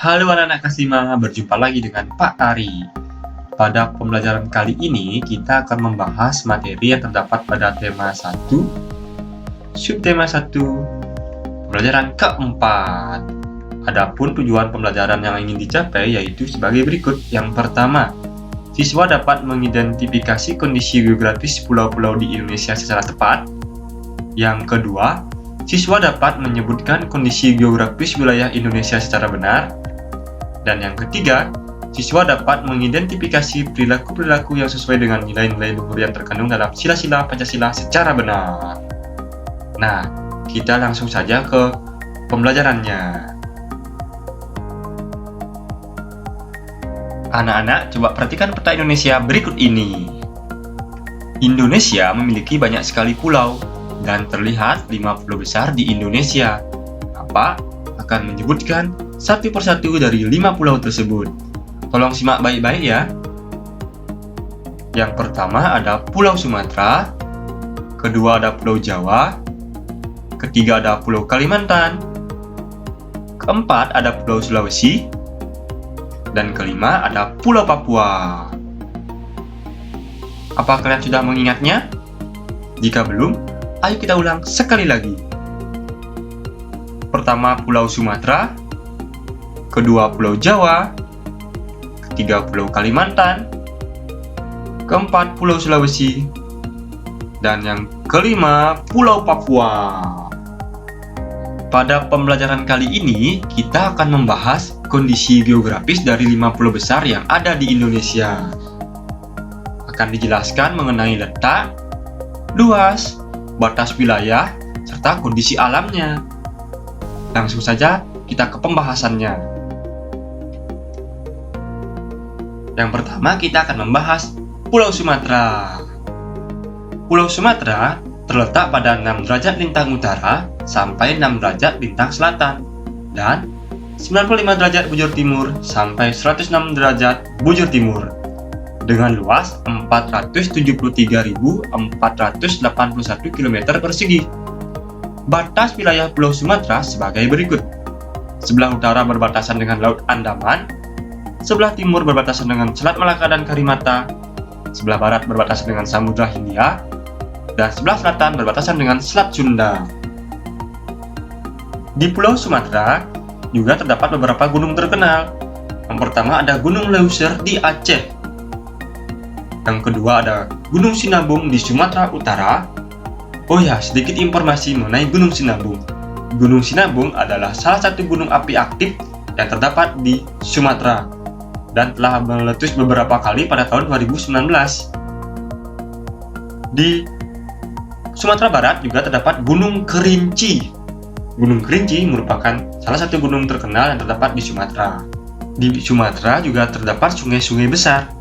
Halo anak-anak Kasima, berjumpa lagi dengan Pak Ari. Pada pembelajaran kali ini, kita akan membahas materi yang terdapat pada tema 1, subtema 1, pembelajaran keempat. Adapun tujuan pembelajaran yang ingin dicapai yaitu sebagai berikut. Yang pertama, siswa dapat mengidentifikasi kondisi geografis pulau-pulau di Indonesia secara tepat. Yang kedua, siswa dapat menyebutkan kondisi geografis wilayah Indonesia secara benar. Dan yang ketiga, siswa dapat mengidentifikasi perilaku-perilaku yang sesuai dengan nilai-nilai luhur yang terkandung dalam sila-sila Pancasila secara benar. Nah, kita langsung saja ke pembelajarannya. Anak-anak, coba perhatikan peta Indonesia berikut ini. Indonesia memiliki banyak sekali pulau, dan terlihat 5 pulau besar di Indonesia. Bapak akan menyebutkan satu persatu dari 5 pulau tersebut. Tolong simak baik-baik ya. Yang pertama ada Pulau Sumatera, kedua ada Pulau Jawa, ketiga ada Pulau Kalimantan, keempat ada Pulau Sulawesi, dan kelima ada Pulau Papua. Apa kalian sudah mengingatnya? Jika belum, ayo kita ulang sekali lagi. Pertama Pulau Sumatera, kedua Pulau Jawa, ketiga Pulau Kalimantan, keempat Pulau Sulawesi, dan yang kelima Pulau Papua. Pada pembelajaran kali ini, kita akan membahas kondisi geografis dari 5 pulau besar yang ada di Indonesia. Akan dijelaskan mengenai letak, luas, batas wilayah, serta kondisi alamnya. Langsung saja kita ke pembahasannya. Yang pertama kita akan membahas Pulau Sumatera. Pulau Sumatera terletak pada 6 derajat lintang utara sampai 6 derajat lintang selatan dan 95 derajat bujur timur sampai 106 derajat bujur timur dengan luas 473.481 km persegi. Batas wilayah Pulau Sumatera sebagai berikut. Sebelah utara berbatasan dengan Laut Andaman, sebelah timur berbatasan dengan Selat Malaka dan Karimata, sebelah barat berbatasan dengan Samudra Hindia, dan sebelah selatan berbatasan dengan Selat Sunda. Di Pulau Sumatera juga terdapat beberapa gunung terkenal. Yang pertama ada Gunung Leuser di Aceh. Yang kedua ada Gunung Sinabung di Sumatera Utara. Oh ya, sedikit informasi mengenai Gunung Sinabung. Gunung Sinabung adalah salah satu gunung api aktif yang terdapat di Sumatera dan telah meletus beberapa kali pada tahun 2019. Di Sumatera Barat juga terdapat Gunung Kerinci. Gunung Kerinci merupakan salah satu gunung terkenal yang terdapat di Sumatera. Di Sumatera juga terdapat sungai-sungai besar.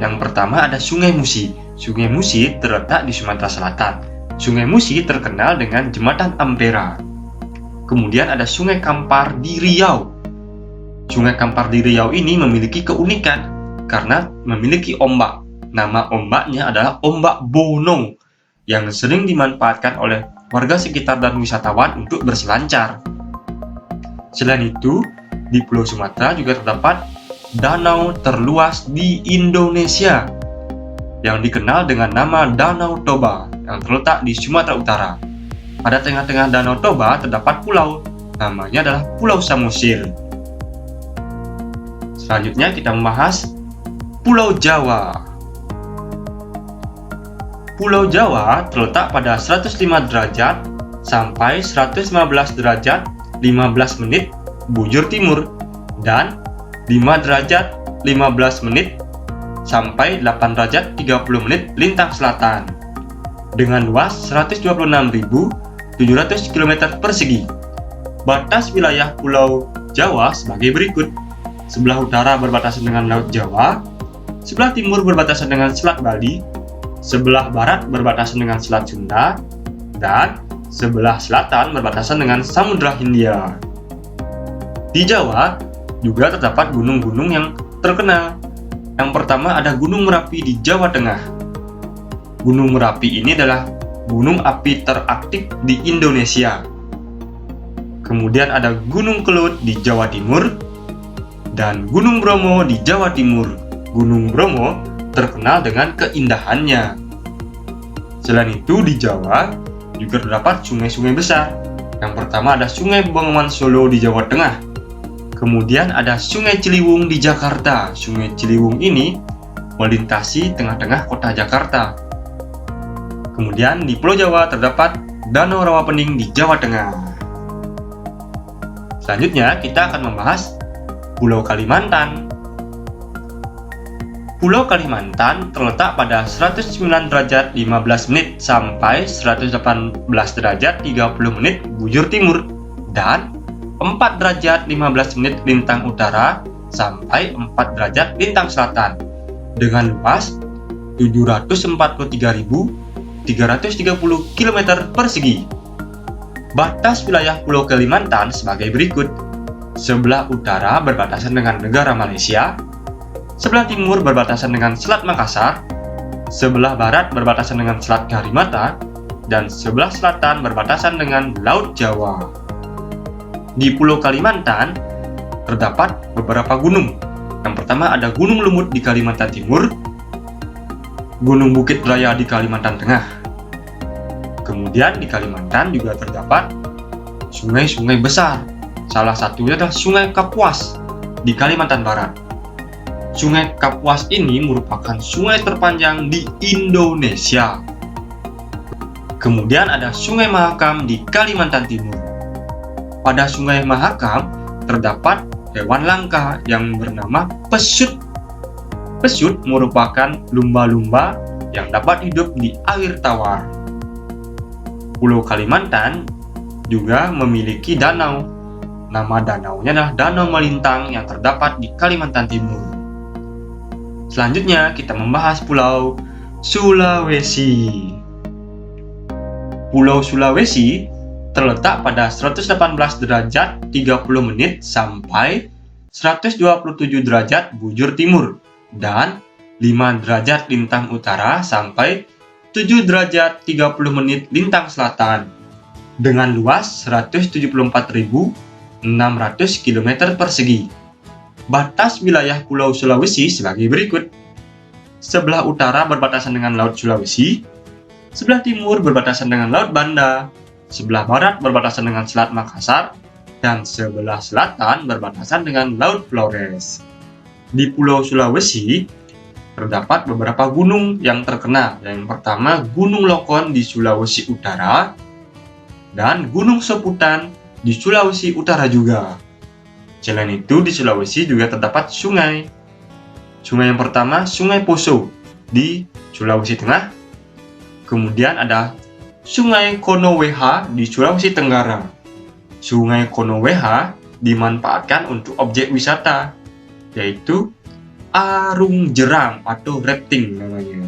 Yang pertama ada Sungai Musi. Sungai Musi terletak di Sumatera Selatan. Sungai Musi terkenal dengan Jembatan Ampera. Kemudian ada Sungai Kampar di Riau. Sungai Kampar di Riau ini memiliki keunikan karena memiliki ombak. Nama ombaknya adalah ombak Bono yang sering dimanfaatkan oleh warga sekitar dan wisatawan untuk berselancar. Selain itu, di Pulau Sumatera juga terdapat danau terluas di Indonesia yang dikenal dengan nama Danau Toba yang terletak di Sumatera Utara. Pada tengah-tengah Danau Toba terdapat pulau, namanya adalah Pulau Samosir. Selanjutnya kita membahas Pulau Jawa. Pulau Jawa terletak pada 105 derajat sampai 115 derajat 15 menit bujur timur dan 5 derajat 15 menit sampai 8 derajat 30 menit lintang selatan dengan luas 126.700 km persegi. Batas wilayah Pulau Jawa sebagai berikut. Sebelah utara berbatasan dengan Laut Jawa, sebelah timur berbatasan dengan Selat Bali, sebelah barat berbatasan dengan Selat Sunda, dan sebelah selatan berbatasan dengan Samudra Hindia. Di Jawa juga terdapat gunung-gunung yang terkenal. Yang pertama ada Gunung Merapi di Jawa Tengah. Gunung Merapi ini adalah gunung api teraktif di Indonesia. Kemudian ada Gunung Kelut di Jawa Timur, dan Gunung Bromo di Jawa Timur. Gunung Bromo terkenal dengan keindahannya. Selain itu, di Jawa juga terdapat sungai-sungai besar. Yang pertama ada Sungai Bengawan Solo di Jawa Tengah. Kemudian ada Sungai Ciliwung di Jakarta. Sungai Ciliwung ini melintasi tengah-tengah kota Jakarta. Kemudian di Pulau Jawa terdapat Danau Rawapening di Jawa Tengah. Selanjutnya kita akan membahas Pulau Kalimantan. Pulau Kalimantan terletak pada 109 derajat 15 menit sampai 118 derajat 30 menit bujur timur dan 4 derajat 15 menit lintang utara sampai 4 derajat lintang selatan dengan luas 743.330 km persegi. Batas wilayah Pulau Kalimantan sebagai berikut. Sebelah utara berbatasan dengan negara Malaysia, sebelah timur berbatasan dengan Selat Makassar, sebelah barat berbatasan dengan Selat Karimata, dan sebelah selatan berbatasan dengan Laut Jawa. Di Pulau Kalimantan terdapat beberapa gunung. Yang pertama ada Gunung Lumut di Kalimantan Timur, Gunung Bukit Raya di Kalimantan Tengah. Kemudian di Kalimantan juga terdapat sungai-sungai besar. Salah satunya adalah Sungai Kapuas di Kalimantan Barat. Sungai Kapuas ini merupakan sungai terpanjang di Indonesia. Kemudian ada Sungai Mahakam di Kalimantan Timur. Pada Sungai Mahakam terdapat hewan langka yang bernama pesut. Pesut merupakan lumba-lumba yang dapat hidup di air tawar. Pulau Kalimantan juga memiliki danau. Nama danaunya adalah Danau Melintang yang terdapat di Kalimantan Timur. Selanjutnya kita membahas Pulau Sulawesi. Pulau Sulawesi terletak pada 118 derajat 30 menit sampai 127 derajat bujur timur dan 5 derajat lintang utara sampai 7 derajat 30 menit lintang selatan dengan luas 174.600 km persegi. Batas wilayah Pulau Sulawesi sebagai berikut. Sebelah utara berbatasan dengan Laut Sulawesi, sebelah timur berbatasan dengan Laut Banda, sebelah barat berbatasan dengan Selat Makassar, dan sebelah selatan berbatasan dengan Laut Flores. Di Pulau Sulawesi terdapat beberapa gunung yang terkenal. Yang pertama Gunung Lokon di Sulawesi Utara dan Gunung Soputan di Sulawesi Utara juga. Selain itu di Sulawesi juga terdapat sungai. Sungai yang pertama Sungai Poso di Sulawesi Tengah. Kemudian ada Sungai Konoweha di Sulawesi Tenggara. Sungai Konoweha dimanfaatkan untuk objek wisata, yaitu arung jeram atau rafting namanya.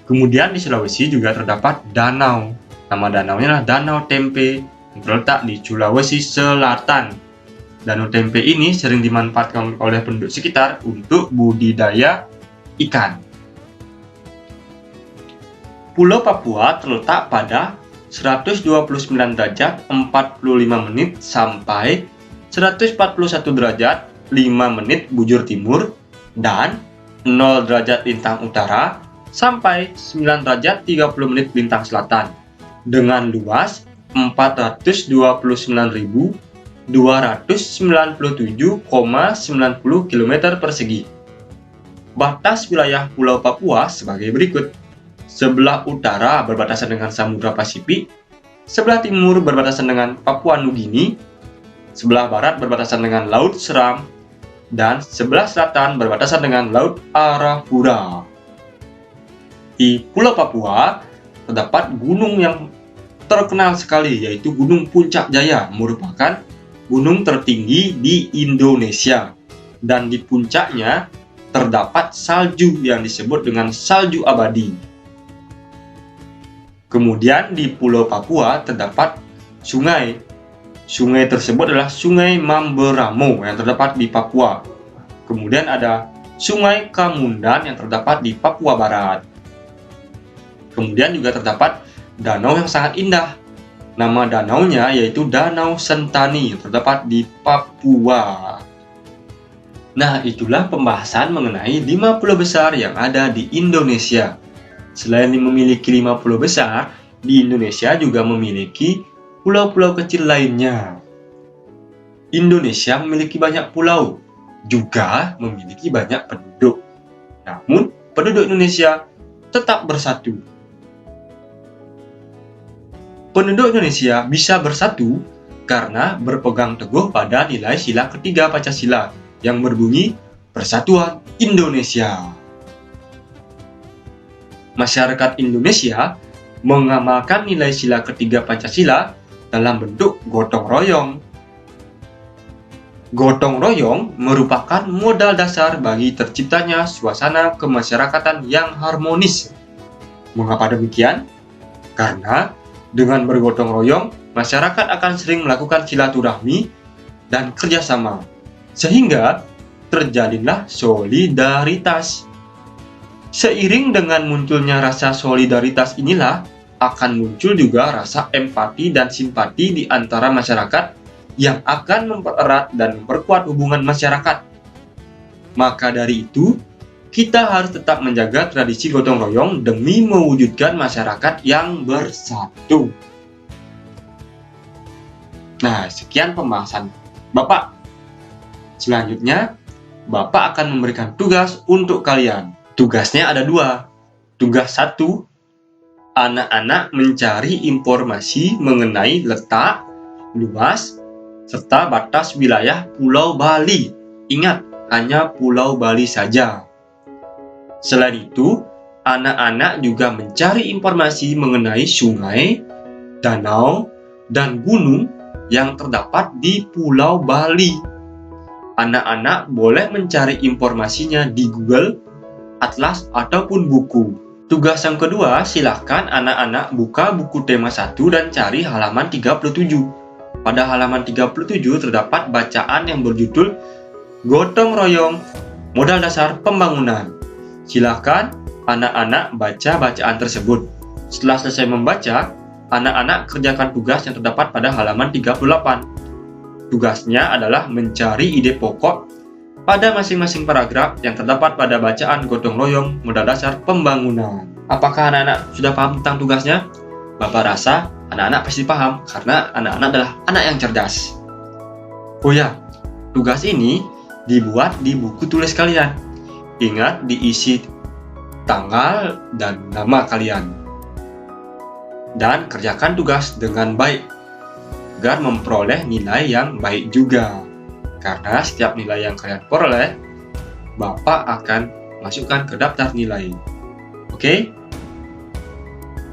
Kemudian di Sulawesi juga terdapat danau. Nama danaunya adalah Danau Tempe yang terletak di Sulawesi Selatan. Danau Tempe ini sering dimanfaatkan oleh penduduk sekitar untuk budidaya ikan. Pulau Papua terletak pada 129 derajat 45 menit sampai 141 derajat 5 menit bujur timur dan 0 derajat lintang utara sampai 9 derajat 30 menit lintang selatan dengan luas 429.297,90 km persegi. Batas wilayah Pulau Papua sebagai berikut. Sebelah utara berbatasan dengan Samudra Pasifik, sebelah timur berbatasan dengan Papua Nugini, sebelah barat berbatasan dengan Laut Seram, dan sebelah selatan berbatasan dengan Laut Arafura. Di Pulau Papua terdapat gunung yang terkenal sekali, yaitu Gunung Puncak Jaya, merupakan gunung tertinggi di Indonesia, dan di puncaknya terdapat salju yang disebut dengan salju abadi. Kemudian di Pulau Papua terdapat sungai. Sungai tersebut adalah Sungai Mamberamo yang terdapat di Papua. Kemudian ada Sungai Kamundan yang terdapat di Papua Barat. Kemudian juga terdapat danau yang sangat indah. Nama danaunya yaitu Danau Sentani yang terdapat di Papua. Nah, itulah pembahasan mengenai 5 pulau besar yang ada di Indonesia. Selain memiliki 5 pulau besar, di Indonesia juga memiliki pulau-pulau kecil lainnya. Indonesia memiliki banyak pulau, juga memiliki banyak penduduk. Namun, penduduk Indonesia tetap bersatu. Penduduk Indonesia bisa bersatu karena berpegang teguh pada nilai sila ketiga Pancasila yang berbunyi Persatuan Indonesia. Masyarakat Indonesia mengamalkan nilai sila ketiga Pancasila dalam bentuk gotong royong. Gotong royong merupakan modal dasar bagi terciptanya suasana kemasyarakatan yang harmonis. Mengapa demikian? Karena dengan bergotong royong, masyarakat akan sering melakukan silaturahmi dan kerjasama, sehingga terjalinlah solidaritas. Seiring dengan munculnya rasa solidaritas inilah, akan muncul juga rasa empati dan simpati di antara masyarakat yang akan mempererat dan memperkuat hubungan masyarakat. Maka dari itu, kita harus tetap menjaga tradisi gotong royong demi mewujudkan masyarakat yang bersatu. Nah, sekian pembahasan Bapak. Selanjutnya, Bapak akan memberikan tugas untuk kalian. Tugasnya ada 2. Tugas 1, anak-anak mencari informasi mengenai letak, luas, serta batas wilayah Pulau Bali. Ingat, hanya Pulau Bali saja. Selain itu, anak-anak juga mencari informasi mengenai sungai, danau, dan gunung yang terdapat di Pulau Bali. Anak-anak boleh mencari informasinya di Google, atlas, ataupun buku. Tugas yang kedua, silakan anak-anak buka buku tema 1 dan cari halaman 37. Pada halaman 37 terdapat bacaan yang berjudul Gotong Royong, Modal Dasar Pembangunan. Silakan anak-anak baca bacaan tersebut. Setelah selesai membaca, anak-anak kerjakan tugas yang terdapat pada halaman 38. Tugasnya adalah mencari ide pokok pada masing-masing paragraf yang terdapat pada bacaan Gotong Royong Modal Dasar Pembangunan. Apakah anak-anak sudah paham tentang tugasnya? Bapak rasa anak-anak pasti paham karena anak-anak adalah anak yang cerdas. Oh ya, tugas ini dibuat di buku tulis kalian. Ingat diisi tanggal dan nama kalian. Dan kerjakan tugas dengan baik agar memperoleh nilai yang baik juga. Karena setiap nilai yang kalian peroleh, Bapak akan masukkan ke daftar nilai. Oke?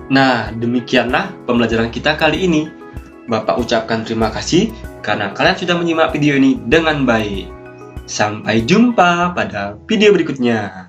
Nah, demikianlah pembelajaran kita kali ini. Bapak ucapkan terima kasih karena kalian sudah menyimak video ini dengan baik. Sampai jumpa pada video berikutnya.